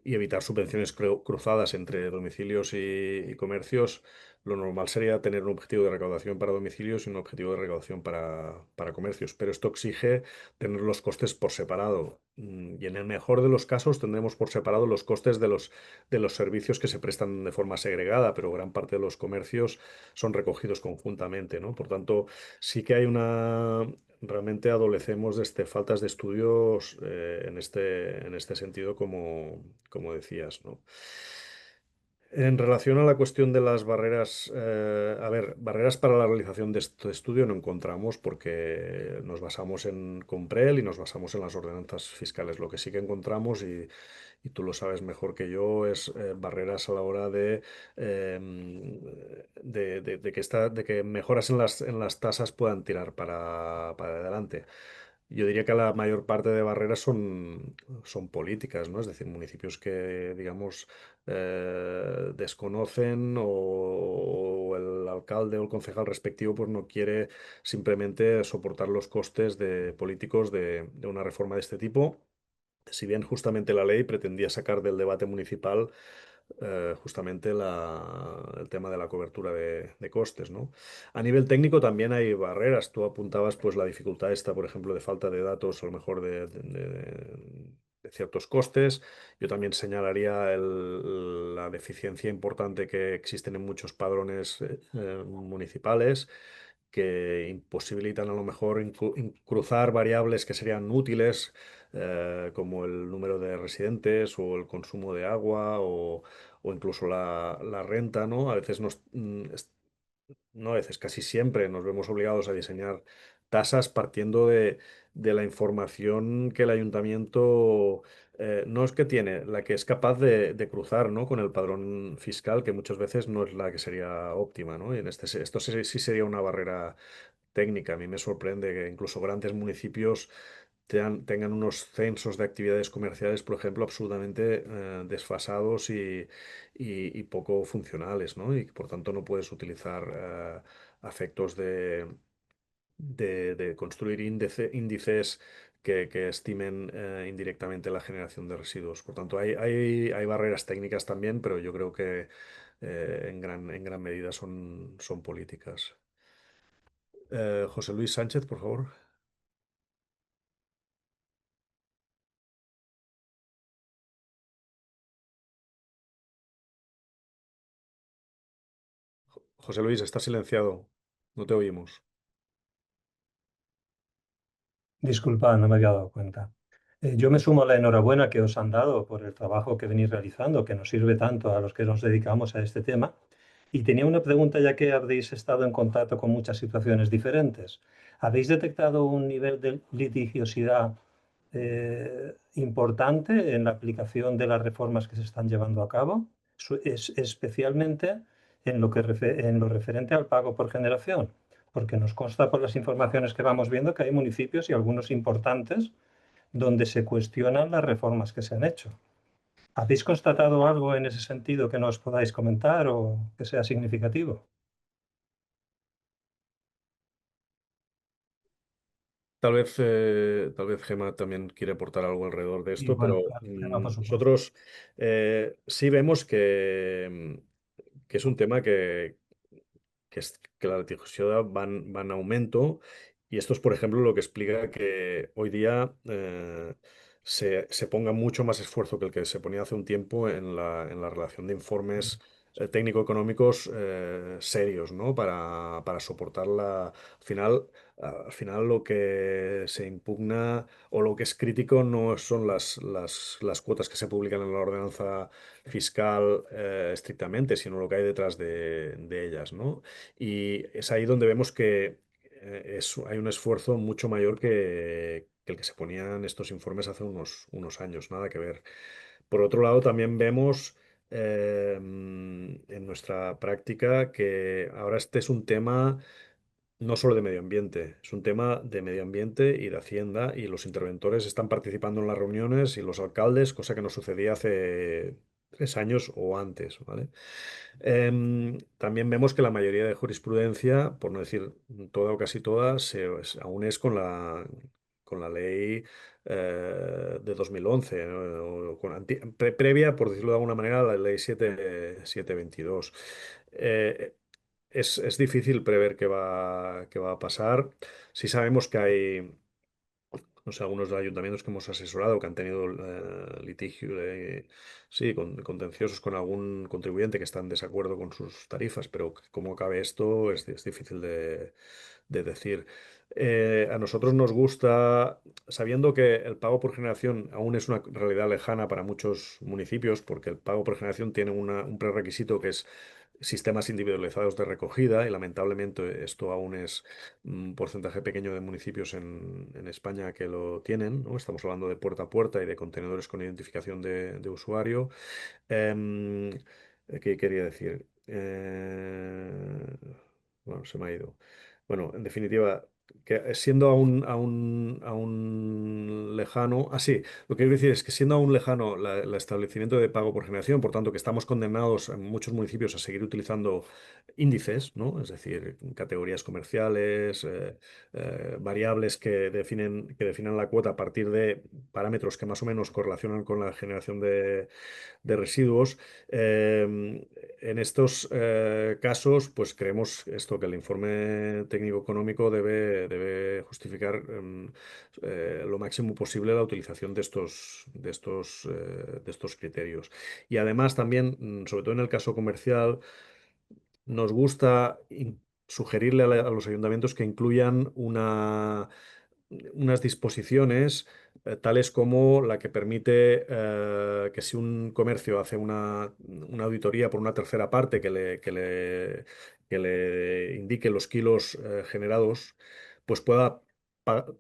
y evitar subvenciones cruzadas entre domicilios y comercios, lo normal sería tener un objetivo de recaudación para domicilios y un objetivo de recaudación para comercios, pero esto exige tener los costes por separado. Y en el mejor de los casos tendremos por separado los costes de los servicios que se prestan de forma segregada, pero gran parte de los comercios son recogidos conjuntamente, ¿no? Por tanto, sí que hay realmente adolecemos de faltas de estudios en este sentido, como decías, ¿no? En relación a la cuestión de las barreras, a ver, barreras para la realización de este estudio no encontramos porque nos basamos en Comprel y nos basamos en las ordenanzas fiscales. Lo que sí que encontramos, y tú lo sabes mejor que yo, es barreras a la hora de que mejoras en las tasas puedan tirar para adelante. Yo diría que la mayor parte de barreras son políticas, ¿no? Es decir, municipios que, digamos, desconocen o el alcalde o el concejal respectivo pues no quiere simplemente soportar los costes de políticos de una reforma de este tipo. Si bien justamente la ley pretendía sacar del debate municipal justamente el tema de la cobertura de costes, ¿no? A nivel técnico también hay barreras. Tú apuntabas pues la dificultad esta, por ejemplo, de falta de datos, a lo mejor de ciertos costes. Yo también señalaría la deficiencia importante que existen en muchos padrones municipales que imposibilitan a lo mejor cruzar variables que serían útiles, como el número de residentes o el consumo de agua o incluso la renta, ¿no? A veces no a veces, casi siempre nos vemos obligados a diseñar tasas partiendo de la información que el ayuntamiento no es que tiene, la que es capaz de cruzar, ¿no? Con el padrón fiscal, que muchas veces no es la que sería óptima, ¿no? Y esto sí sería una barrera técnica. A mí me sorprende que incluso grandes municipios tengan unos censos de actividades comerciales, por ejemplo, absolutamente desfasados y poco funcionales, ¿no? Y que, por tanto no puedes utilizar efectos de construir índices que estimen indirectamente la generación de residuos. Por tanto, hay barreras técnicas también, pero yo creo que en gran medida son políticas. José Luis Sánchez, por favor. José Luis, está silenciado. No te oímos. Disculpa, no me había dado cuenta. Yo me sumo a la enhorabuena que os han dado por el trabajo que venís realizando, que nos sirve tanto a los que nos dedicamos a este tema. Y tenía una pregunta, ya que habréis estado en contacto con muchas situaciones diferentes. ¿Habéis detectado un nivel de litigiosidad importante en la aplicación de las reformas que se están llevando a cabo? Especialmente en lo referente al pago por generación, porque nos consta por las informaciones que vamos viendo que hay municipios y algunos importantes donde se cuestionan las reformas que se han hecho. ¿Habéis constatado algo en ese sentido que nos podáis comentar o que sea significativo? Tal vez Gemma también quiere aportar algo alrededor de Y esto, bueno, pero claro, Gemma, por supuesto. nosotros sí vemos que es un tema que la litigiosidad va en aumento, y esto es, por ejemplo, lo que explica que hoy día se ponga mucho más esfuerzo que el que se ponía hace un tiempo en la relación de informes técnico-económicos serios, ¿no? Para soportar al final lo que se impugna o lo que es crítico no son las cuotas que se publican en la ordenanza fiscal estrictamente, sino lo que hay detrás de ellas, ¿no? Y es ahí donde vemos que hay un esfuerzo mucho mayor que el que se ponían estos informes hace unos años, nada que ver. Por otro lado, también vemos en nuestra práctica que ahora este es un tema no solo de medio ambiente, es un tema de medio ambiente y de Hacienda, y los interventores están participando en las reuniones y los alcaldes, cosa que no sucedía hace 3 años o antes, ¿vale? También vemos que la mayoría de jurisprudencia, por no decir toda o casi toda, aún es con la ley de 2011, ¿no? O previa, por decirlo de alguna manera, a la ley 722. Eh, es difícil prever qué va a pasar. Sí sabemos que hay, no sé, algunos ayuntamientos que hemos asesorado que han tenido litigio, sí, contenciosos con algún contribuyente que está en desacuerdo con sus tarifas, pero cómo cabe esto es difícil de decir. A nosotros nos gusta, sabiendo que el pago por generación aún es una realidad lejana para muchos municipios, porque el pago por generación tiene un prerequisito que es sistemas individualizados de recogida, y lamentablemente esto aún es un porcentaje pequeño de municipios en España que lo tienen, ¿no? Estamos hablando de puerta a puerta y de contenedores con identificación de usuario. Em, ¿Qué quería decir? Bueno, se me ha ido. Bueno, en definitiva, que siendo aún lejano, sí, lo que quiero decir es que siendo aún lejano el establecimiento de pago por generación, por tanto que estamos condenados en muchos municipios a seguir utilizando índices, ¿no? Es decir, categorías comerciales, variables que definen la cuota a partir de parámetros que más o menos correlacionan con la generación de residuos. En estos casos, pues creemos esto, que el informe técnico económico debe justificar lo máximo posible la utilización de estos criterios. Y además también, sobre todo en el caso comercial, nos gusta sugerirle a los ayuntamientos que incluyan unas disposiciones tales como la que permite que si un comercio hace una auditoría por una tercera parte que le indique los kilos generados, pues pueda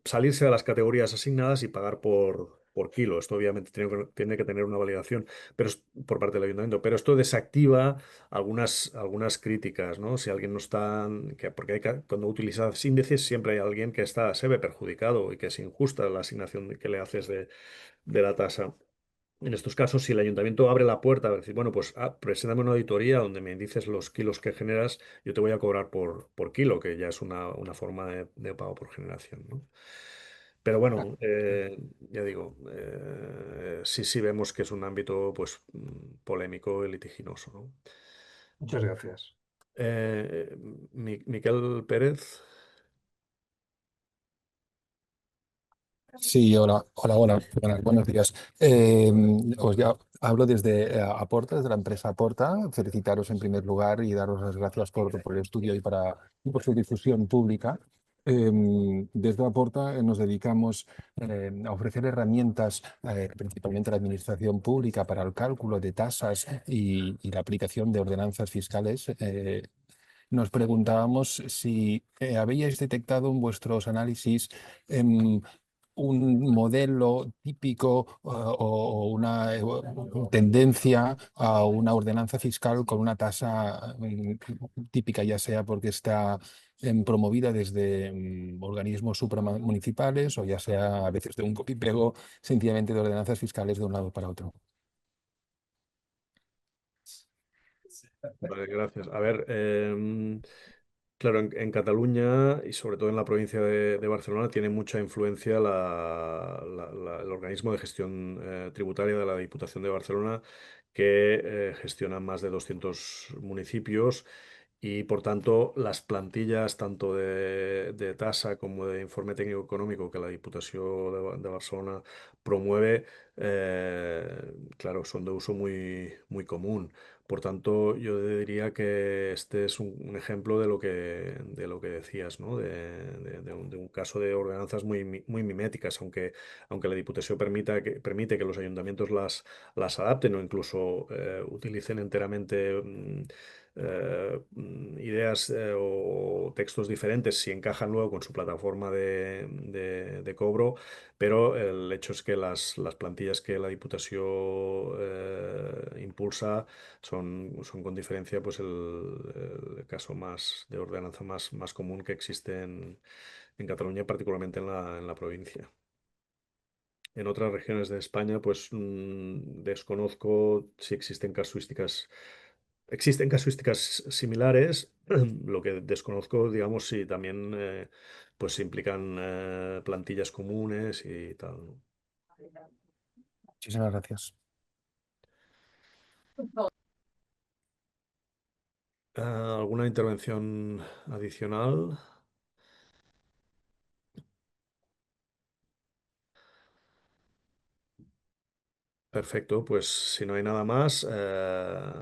salirse de las categorías asignadas y pagar por kilo. Esto obviamente tiene que tener una validación, pero por parte del ayuntamiento, pero esto desactiva algunas críticas, ¿no? Si alguien no está, porque cuando utilizas índices siempre hay alguien que se ve perjudicado y que es injusta la asignación que le haces de la tasa. En estos casos, si el ayuntamiento abre la puerta a decir, bueno, pues preséntame una auditoría donde me indices los kilos que generas, yo te voy a cobrar por kilo, que ya es una forma de pago por generación, ¿no? Pero Ah, bueno, ya digo, sí vemos que es un ámbito pues polémico y litiginoso, ¿no? Muchas gracias. Miquel Pérez. Sí, hola, hola, hola, buenos días. Os ya hablo desde Aporta, desde la empresa Aporta. Felicitaros en primer lugar y daros las gracias por el estudio y por su difusión pública. Desde Aporta nos dedicamos a ofrecer herramientas, principalmente a la administración pública, para el cálculo de tasas y la aplicación de ordenanzas fiscales. Nos preguntábamos si habíais detectado en vuestros análisis un modelo típico o una tendencia a una ordenanza fiscal con una tasa típica, ya sea porque está promovida desde organismos supramunicipales o ya sea a veces de un copy-pego sencillamente de ordenanzas fiscales de un lado para otro. Vale, gracias. A ver, claro, en Cataluña y sobre todo en la provincia de Barcelona tiene mucha influencia el organismo de gestión tributaria de la Diputación de Barcelona, que gestiona más de 200 municipios, y por tanto las plantillas tanto de tasa como de informe técnico económico que la Diputación de Barcelona promueve, claro, son de uso muy, muy común. Por tanto, yo diría que este es un ejemplo de lo que decías, ¿no? De un caso de ordenanzas muy miméticas, aunque la Diputación permite que los ayuntamientos las adapten o incluso utilicen enteramente ideas o textos diferentes si encajan luego con su plataforma de cobro, pero el hecho es que las plantillas que la Diputación impulsa son con diferencia pues el caso más de ordenanza más común que existe en Cataluña, particularmente en la provincia. En otras regiones de España, pues desconozco si existen casuísticas. Existen casuísticas similares, lo que desconozco, digamos, si también pues implican plantillas comunes y tal, ¿no? Muchísimas gracias. ¿Alguna intervención adicional? Perfecto, pues si no hay nada más,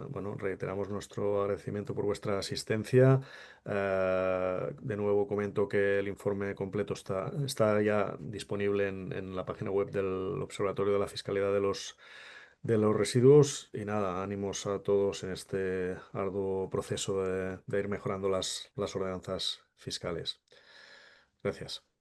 bueno, reiteramos nuestro agradecimiento por vuestra asistencia. De nuevo comento que el informe completo está ya disponible en la página web del Observatorio de la Fiscalidad de los Residuos. Y nada, ánimos a todos en este arduo proceso de ir mejorando las ordenanzas fiscales. Gracias.